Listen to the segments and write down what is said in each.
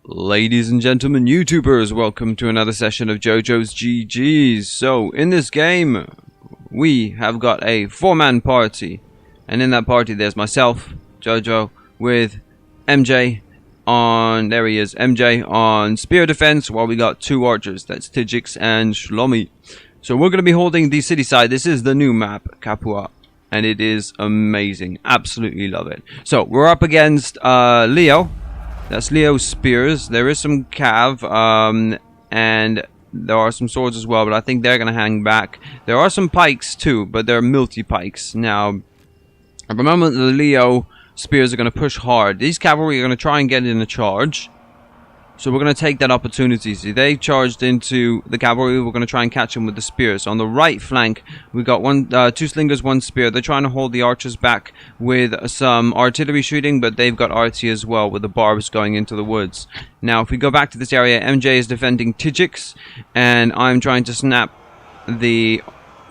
Ladies and gentlemen, YouTubers, welcome to another session of JoJo's GG's. So, in this game, we have got a 4-man party. And in that party, there's myself, JoJo, with MJ on... There he is, MJ on Spear Defense, while we got 2 archers. That's Tiggix and Shlomi. So, we're going to be holding the city side. This is the new map, Capua. And it is amazing. Absolutely love it. So, we're up against Leo. That's Leo Spears. There is some cav, and there are some swords as well, but I think they're going to hang back. There are some pikes too, but they're multi-pikes. Now, at the moment, the Leo Spears are going to push hard. These cavalry are going to try and get in a charge. So we're going to take that opportunity. See, they charged into the cavalry. We're going to try and catch them with the spears. On the right flank, we got 2 slingers, 1 spear. They're trying to hold the archers back with some artillery shooting, but they've got RT as well with the barbs going into the woods. Now, if we go back to this area, MJ is defending Tiggix, and I'm trying to snap the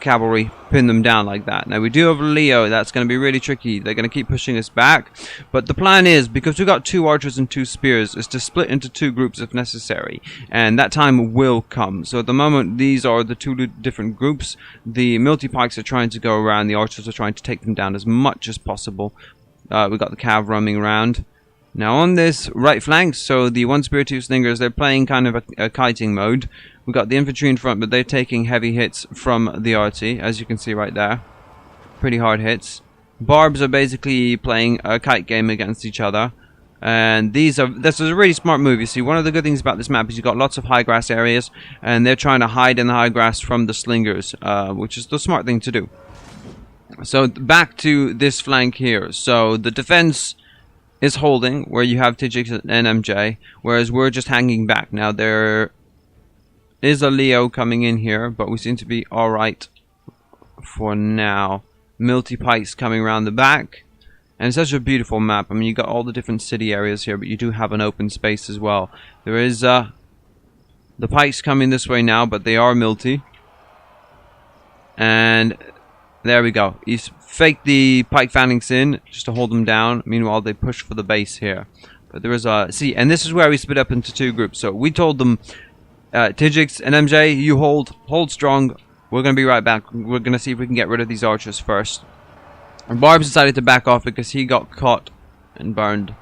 cavalry, pin them down like that. Now we do have Leo. That's going to be really tricky. They're going to keep pushing us back, but the plan is, because we've got 2 archers and 2 spears, is to split into 2 groups if necessary, and that time will come. So at the moment, these are the 2 different groups. The multi-pikes are trying to go around, the archers are trying to take them down as much as possible. We've got the cav roaming around. Now on this right flank, so the 1 spear, 2 slingers, they're playing kind of a kiting mode. We've got the infantry in front, but they're taking heavy hits from the RT, as you can see right there. Pretty hard hits. Barbs are basically playing a kite game against each other. And this is a really smart move. You see, one of the good things about this map is you've got lots of high grass areas, and they're trying to hide in the high grass from the slingers, which is the smart thing to do. So back to this flank here. So the defense is holding, where you have Tiggix and MJ, whereas we're just hanging back. Now there is a Leo coming in here, but we seem to be alright for now. Multi-pikes coming around the back, and it's such a beautiful map. I mean, you got all the different city areas here, but you do have an open space as well. There is the pikes coming this way now, but they are multi, and there we go. He's faked the pike phalanx in just to hold them down. Meanwhile, they push for the base here. But there is a... See, and this is where we split up into 2 groups. So we told them, Tiggix and MJ, you hold strong. We're going to be right back. We're going to see if we can get rid of these archers first. And Barbs decided to back off because he got caught and burned.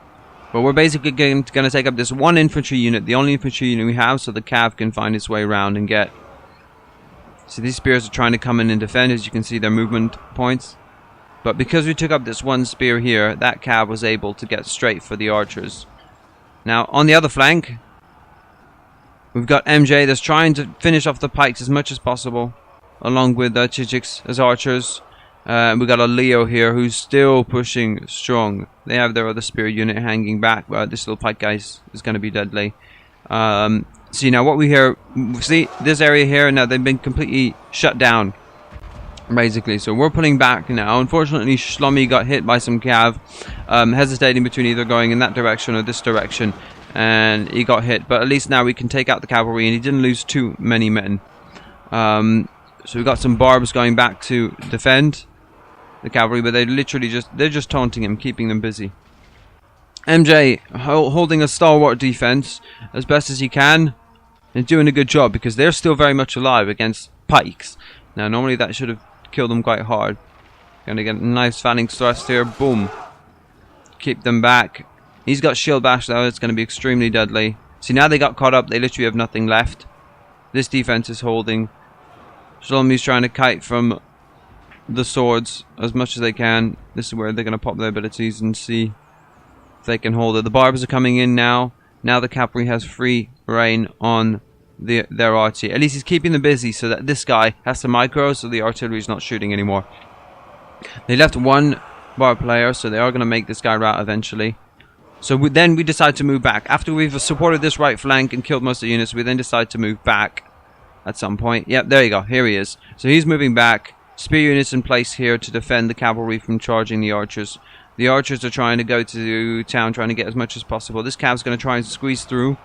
But we're basically going to take up this 1 infantry unit, the only infantry unit we have, so the cav can find its way around and get... See, these spears are trying to come in and defend. As you can see, their movement points. But because we took up this 1 spear here, that cav was able to get straight for the archers. Now, on the other flank, we've got MJ that's trying to finish off the pikes as much as possible, along with Tiggix as archers. We've got a Leo here who's still pushing strong. They have their other spear unit hanging back. This little pike guy is going to be deadly. See, now what we hear... See, this area here, now they've been completely shut down, basically. So we're pulling back now. Unfortunately, Shlomi got hit by some cav, hesitating between either going in that direction or this direction. And he got hit, but at least now we can take out the cavalry, and he didn't lose too many men. So we've got some barbs going back to defend the cavalry, but they're just taunting him, keeping them busy. MJ holding a stalwart defense as best as he can, and doing a good job because they're still very much alive against pikes. Now normally that should have killed them quite hard. Gonna get a nice phalanx thrust here, boom. Keep them back. He's got shield bash though, it's going to be extremely deadly. See, now they got caught up, they literally have nothing left. This defense is holding. Shlomi's trying to kite from the swords as much as they can. This is where they're going to pop their abilities and see if they can hold it. The barbs are coming in now. Now the cavalry has free reign on their RT. At least he's keeping them busy so that this guy has to micro, so the artillery is not shooting anymore. They left 1 barb player, so they are going to make this guy rout eventually. So then we decide to move back. After we've supported this right flank and killed most of the units, we then decide to move back at some point. Yep, there you go. Here he is. So he's moving back. Spear units in place here to defend the cavalry from charging the archers. The archers are trying to go to town, trying to get as much as possible. This cav's going to try and squeeze through,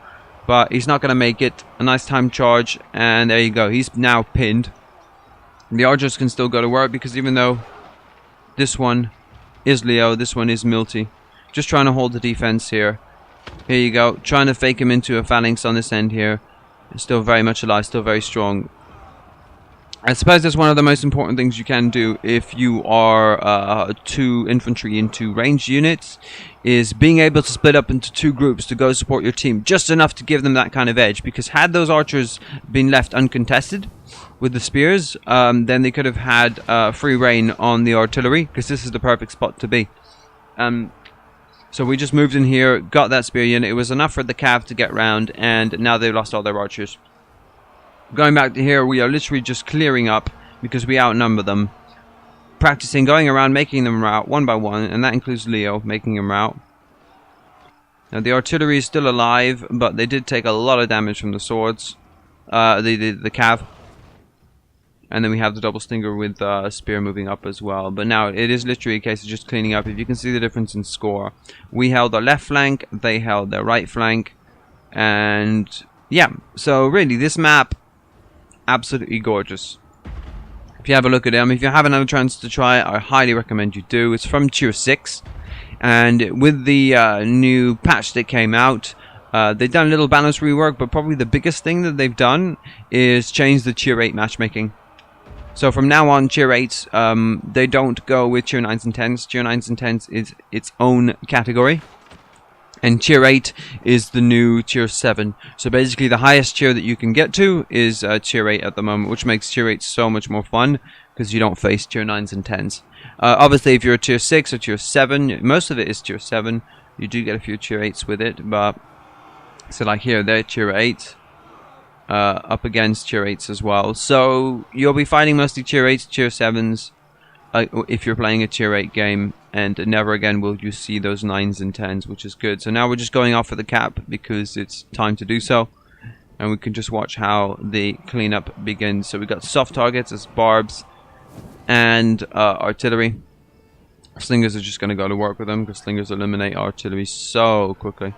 but he's not going to make it. A nice time charge, and there you go. He's now pinned. The archers can still go to work because even though this one is Leo, this one is Milty. Just trying to hold the defense here. Here you go. Trying to fake him into a phalanx on this end here. Still very much alive, still very strong. I suppose that's one of the most important things you can do if you are 2 infantry into ranged units, is being able to split up into 2 groups to go support your team, just enough to give them that kind of edge. Because had those archers been left uncontested with the spears, then they could have had free reign on the artillery, because this is the perfect spot to be. So we just moved in here, got that spear unit. It was enough for the cav to get round, and now they've lost all their archers. Going back to here, we are literally just clearing up because we outnumber them. Practicing going around, making them rout one by one, and that includes Leo, making him rout. Now the artillery is still alive, but they did take a lot of damage from the swords. The cav. And then we have the double stinger with spear moving up as well. But now it is literally a case of just cleaning up. If you can see the difference in score. We held our left flank, they held their right flank. And yeah, so really this map, absolutely gorgeous. If you have a look at it, if you haven't had a chance to try it, I highly recommend you do. It's from Tier 6. And with the new patch that came out, they've done a little balance rework, but probably the biggest thing that they've done is change the Tier 8 matchmaking. So from now on, Tier 8s, they don't go with Tier 9s and 10s. Tier 9s and 10s is its own category. And Tier 8 is the new Tier 7. So basically the highest tier that you can get to is Tier 8 at the moment, which makes Tier 8 so much more fun, because you don't face Tier 9s and 10s. Obviously, if you're a Tier 6 or Tier 7, most of it is Tier 7. You do get a few Tier 8s with it, but... So like here, they're Tier 8. Up against Tier 8s as well. So you'll be fighting mostly Tier 8s, Tier 7s, if you're playing a Tier 8 game, and never again will you see those 9s and 10s, which is good. So now we're just going off for the cap because it's time to do so, and we can just watch how the cleanup begins. So we've got soft targets as barbs and artillery. Slingers are just going to go to work with them because slingers eliminate artillery so quickly.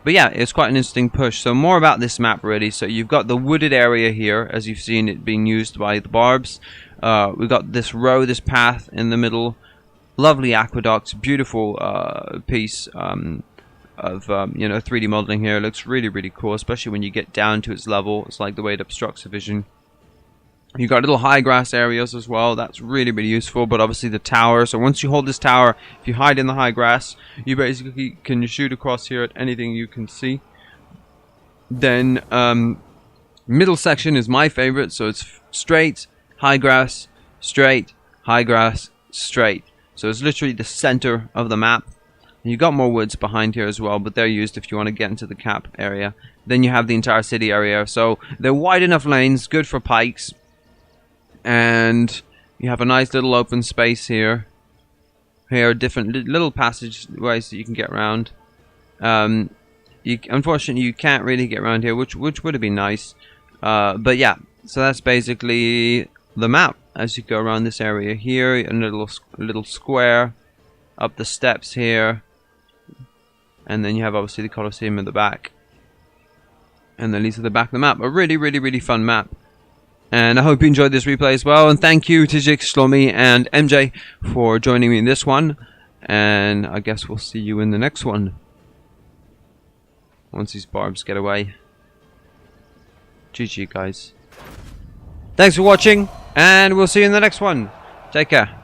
But yeah, it's quite an interesting push. So more about this map really. So you've got the wooded area here, as you've seen it being used by the barbs. We've got this row, this path in the middle. Lovely aqueducts, beautiful piece of 3D modeling here. It looks really, really cool, especially when you get down to its level. It's like the way it obstructs the vision. You've got little high grass areas as well. That's really, really useful. But obviously the tower. So once you hold this tower, if you hide in the high grass, you basically can shoot across here at anything you can see. Then middle section is my favorite. So it's straight, high grass, straight, high grass, straight. So it's literally the center of the map. And you've got more woods behind here as well, but they're used if you want to get into the cap area. Then you have the entire city area. So they're wide enough lanes, good for pikes. And you have a nice little open space here. Here are different little passageways that you can get around. Unfortunately, you can't really get around here, which would have been nice. But yeah, so that's basically the map. As you go around this area here, a little square, up the steps here, and then you have obviously the Colosseum at the back. And then these are the back of the map. A really, really, really fun map. And I hope you enjoyed this replay as well. And thank you to Tiggix, Shlomi, and MJ for joining me in this one. And I guess we'll see you in the next one. Once these barbs get away. GG, guys. Thanks for watching. And we'll see you in the next one. Take care.